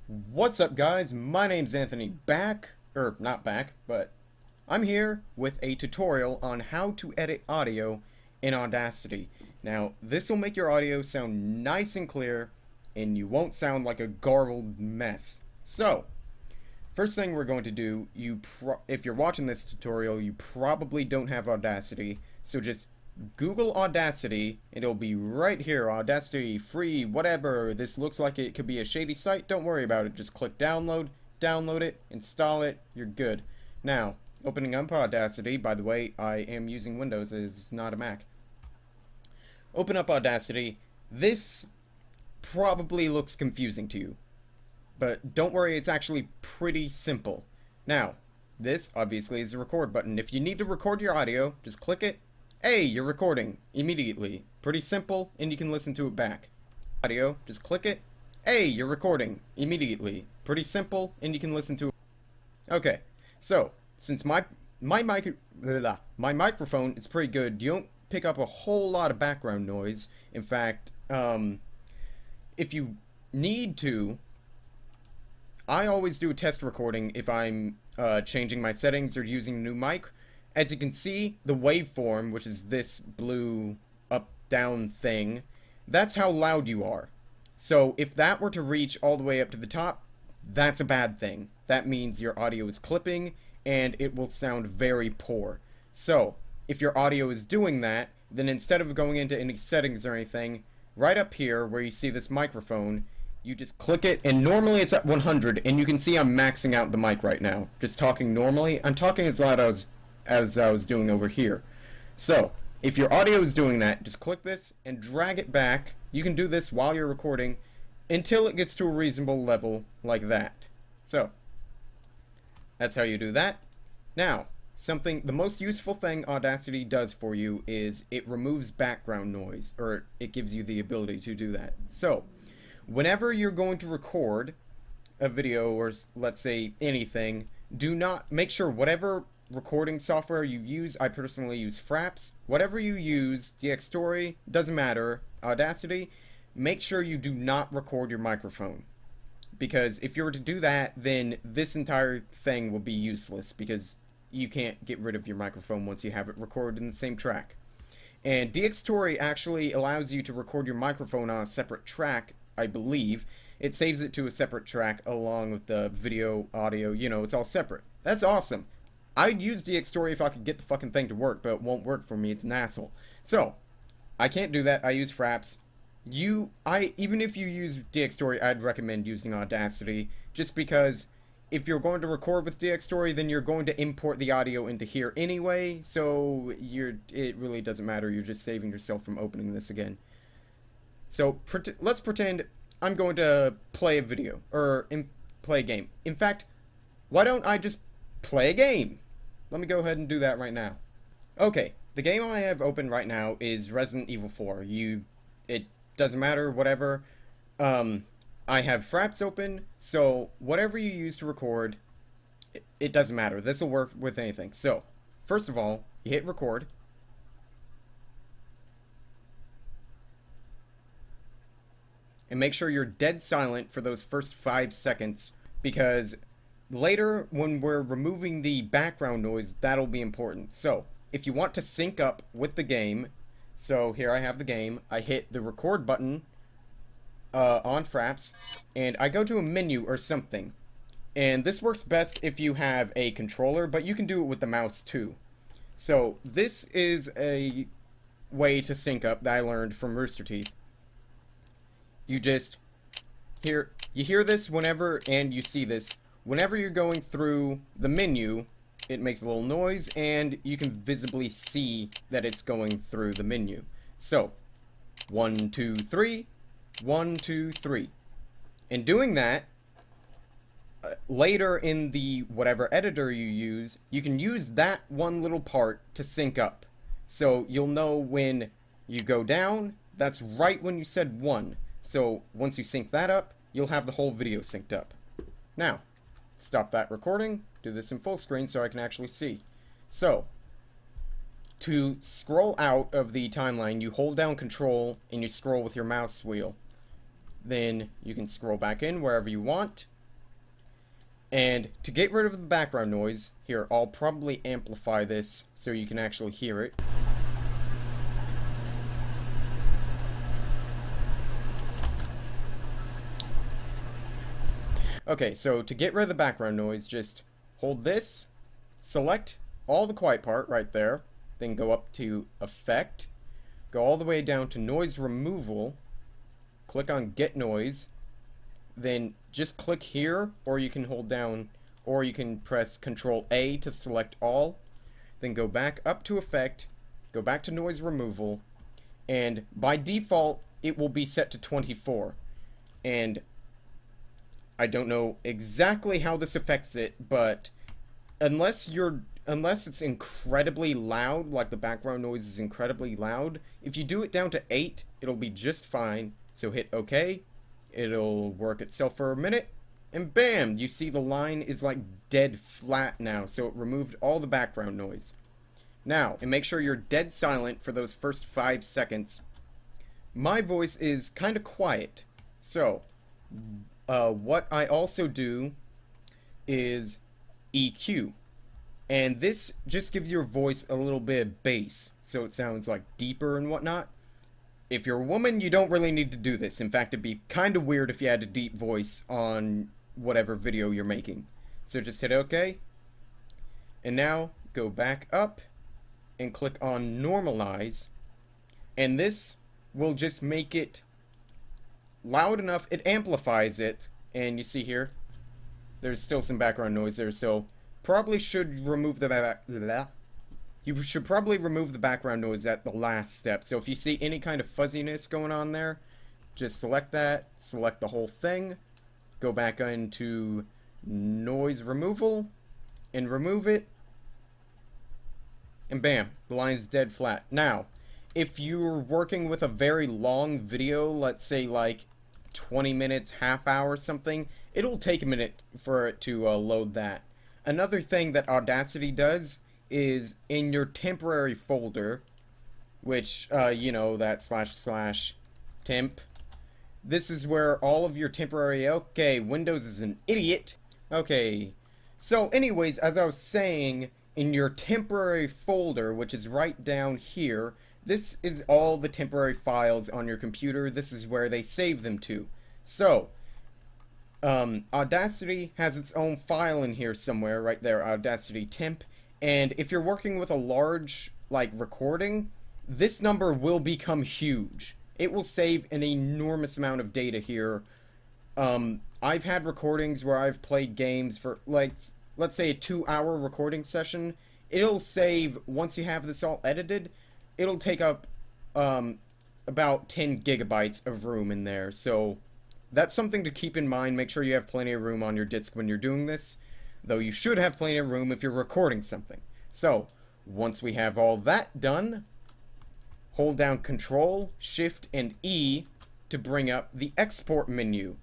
What's up, guys? My name's Anthony, not back, but I'm here with a tutorial on how to edit audio in Audacity. Now, this will make your audio sound nice and clear, and you won't sound like a garbled mess. So, first thing we're going to do, if you're watching this tutorial, you probably don't have Audacity, so just Google Audacity, and it'll be right here. Audacity, free, whatever. This looks like it could be a shady site. Don't worry about it. Just click download, download it, install it. You're good. Now, opening up Audacity. By the way, I am using Windows. It's not a Mac. Open up Audacity. This probably looks confusing to you, but don't worry. It's actually pretty simple. Now, this obviously is the record button. If you need to record your audio, just click it. Hey, you're recording immediately. Pretty simple, and you can listen to it back. Audio, just click it. Hey, you're recording immediately. Pretty simple, and you can listen to it. Okay, so since my microphone is pretty good, you don't pick up a whole lot of background noise. In fact, if you need to, I always do a test recording if I'm changing my settings or using a new mic. As you can see, the waveform, which is this blue up-down thing, that's how loud you are. So if that were to reach all the way up to the top, that's a bad thing. That means your audio is clipping, and it will sound very poor. So if your audio is doing that, then instead of going into any settings or anything, right up here where you see this microphone, you just click it, and normally it's at 100, and you can see I'm maxing out the mic right now. Just talking normally. I'm talking as loud as I was doing over here. So if your audio is doing that, just click this and drag it back. You can do this while you're recording until it gets to a reasonable level like that. So that's how you do that. Now, the most useful thing Audacity does for you is it removes background noise, or it gives you the ability to do that. So whenever you're going to record a video, or let's say anything, do not make sure whatever recording software you use, I personally use Fraps, whatever you use, Dxtory, doesn't matter, Audacity, make sure you do not record your microphone. Because if you were to do that, then this entire thing will be useless, because you can't get rid of your microphone once you have it recorded in the same track. And Dxtory actually allows you to record your microphone on a separate track, I believe. It saves it to a separate track along with the video, audio, it's all separate. That's awesome. I'd use Dxtory if I could get the fucking thing to work, but it won't work for me. It's an asshole. So, I can't do that. I use Fraps. Even if you use Dxtory, I'd recommend using Audacity, just because if you're going to record with Dxtory, then you're going to import the audio into here anyway, so it really doesn't matter. You're just saving yourself from opening this again. So, let's pretend I'm going to play a video, or play a game. In fact, why don't I just play a game? Let me go ahead and do that right now. Okay, the game I have open right now is Resident Evil 4. It doesn't matter, whatever. I have Fraps open, so whatever you use to record, it doesn't matter. This will work with anything. So, first of all, you hit record. And make sure you're dead silent for those first 5 seconds, because later, when we're removing the background noise, that'll be important. So, if you want to sync up with the game, so here I have the game, I hit the record button on Fraps, and I go to a menu or something. And this works best if you have a controller, but you can do it with the mouse too. So, this is a way to sync up that I learned from Rooster Teeth. You hear this whenever, and you see this whenever you're going through the menu. It makes a little noise, and you can visibly see that it's going through the menu. So, 1, 2, 3, 1, 2, 3. In doing that, later in the whatever editor you use, you can use that one little part to sync up. So, you'll know when you go down, that's right when you said 1. So, once you sync that up, you'll have the whole video synced up. Now, stop that recording, do this in full screen so I can actually see. So, to scroll out of the timeline, you hold down Control and you scroll with your mouse wheel. Then you can scroll back in wherever you want, And to get rid of the background noise, here, I'll probably amplify this so you can actually hear it. Okay, so to get rid of the background noise, just hold this, select all the quiet part right there, then go up to Effect, go all the way down to Noise Removal, click on Get Noise, then just click here, or you can hold down, or you can press Control A to select all, then go back up to Effect, go back to Noise Removal, and by default, it will be set to 24. And I don't know exactly how this affects it, but unless it's incredibly loud, like the background noise is incredibly loud, if you do it down to 8, it'll be just fine. So hit OK, it'll work itself for a minute, and bam, you see the line is like dead flat now, so it removed all the background noise. Now, and make sure you're dead silent for those first 5 seconds. My voice is kind of quiet, so what I also do is EQ, and this just gives your voice a little bit of bass, so it sounds like deeper and whatnot. If you're a woman, you don't really need to do this. In fact, it'd be kind of weird if you had a deep voice on whatever video you're making. So just hit OK, and now go back up and click on Normalize, and this will just make it loud enough, it amplifies it, and you see here, there's still some background noise there, so probably should remove the you should probably remove the background noise at the last step. So if you see any kind of fuzziness going on there, just select that, select the whole thing, go back into noise removal, and remove it, and bam, the line's dead flat. Now, if you're working with a very long video, let's say like 20 minutes, half hour, something, it'll take a minute for it to load that. Another thing that Audacity does is in your temporary folder, which, you know, that / temp, this is where all of your temporary, okay, Windows is an idiot. Okay, so anyways, as I was saying, in your temporary folder, which is right down here, this is all the temporary files on your computer. This is where they save them to. So, Audacity has its own file in here somewhere, right there, Audacity temp. And if you're working with a large, like, recording, this number will become huge. It will save an enormous amount of data here. I've had recordings where I've played games for, like, let's say a 2-hour recording session. It'll save, once you have this all edited, it'll take up about 10 gigabytes of room in there. So that's something to keep in mind. Make sure you have plenty of room on your disk when you're doing this, though you should have plenty of room if you're recording something. So once we have all that done, hold down Control, Shift, and E to bring up the export menu.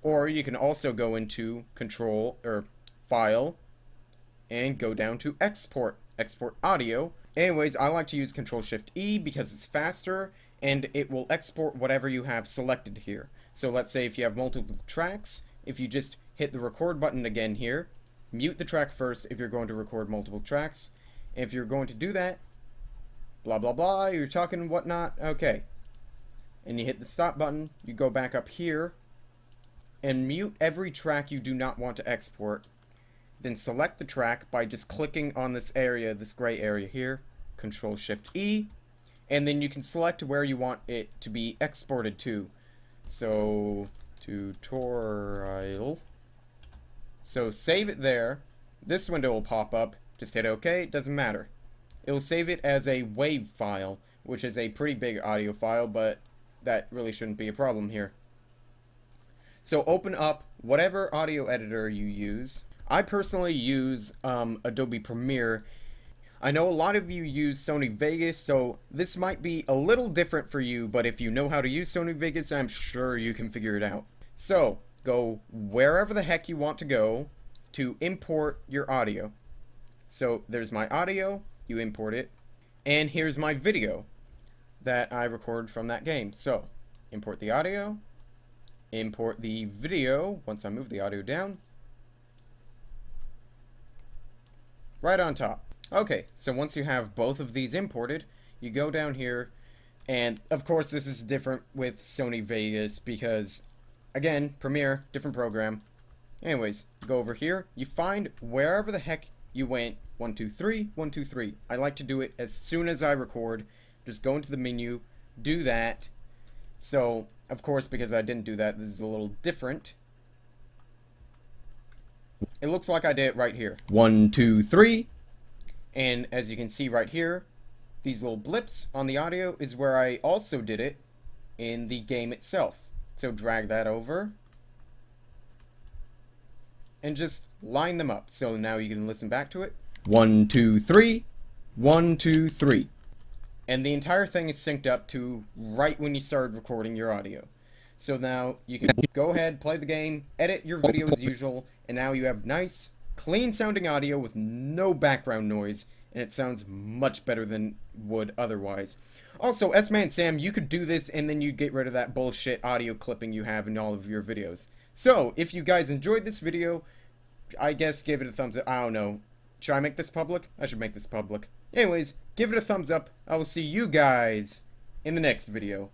Or you can also go into Control or File and go down to Export Audio. Anyways, I like to use Control-Shift-E because it's faster and it will export whatever you have selected here. So let's say if you have multiple tracks, if you just hit the record button again here, mute the track first if you're going to record multiple tracks. If you're going to do that, blah blah blah, you're talking and whatnot, okay. And you hit the stop button, you go back up here and mute every track you do not want to export. Then select the track by just clicking on this area, this gray area here, Control-Shift-E, and then you can select where you want it to be exported to. So, tutorial. So save it there. This window will pop up. Just hit OK, it doesn't matter. It will save it as a WAV file, which is a pretty big audio file, but that really shouldn't be a problem here. So open up whatever audio editor you use. I personally use Adobe Premiere. I know a lot of you use Sony Vegas, so this might be a little different for you, but if you know how to use Sony Vegas, I'm sure you can figure it out. So, go wherever the heck you want to go to import your audio. So, there's my audio, you import it, and here's my video that I recorded from that game. So, import the audio, import the video once I move the audio down. right on top. Okay, so once you have both of these imported, you go down here, and of course this is different with Sony Vegas because, again, Premiere, different program. Anyways, go over here, you find wherever the heck you went, 1, 2, 3, 1, 2, 3. I like to do it as soon as I record. Just go into the menu, do that. So, of course, because I didn't do that, this is a little different. It looks like I did it right here. 1, 2, 3. And as you can see right here, these little blips on the audio is where I also did it in the game itself. So drag that over and just line them up. So now you can listen back to it. 1, 2, 3. 1, 2, 3. And the entire thing is synced up to right when you started recording your audio. So now you can go ahead, play the game, edit your video as usual, and now you have nice, clean sounding audio with no background noise, and it sounds much better than would otherwise. Also, S-Man Sam, you could do this and then you get rid of that bullshit audio clipping you have in all of your videos. So, if you guys enjoyed this video, I guess give it a thumbs up. I don't know. Should I make this public? I should make this public. Anyways, give it a thumbs up. I will see you guys in the next video.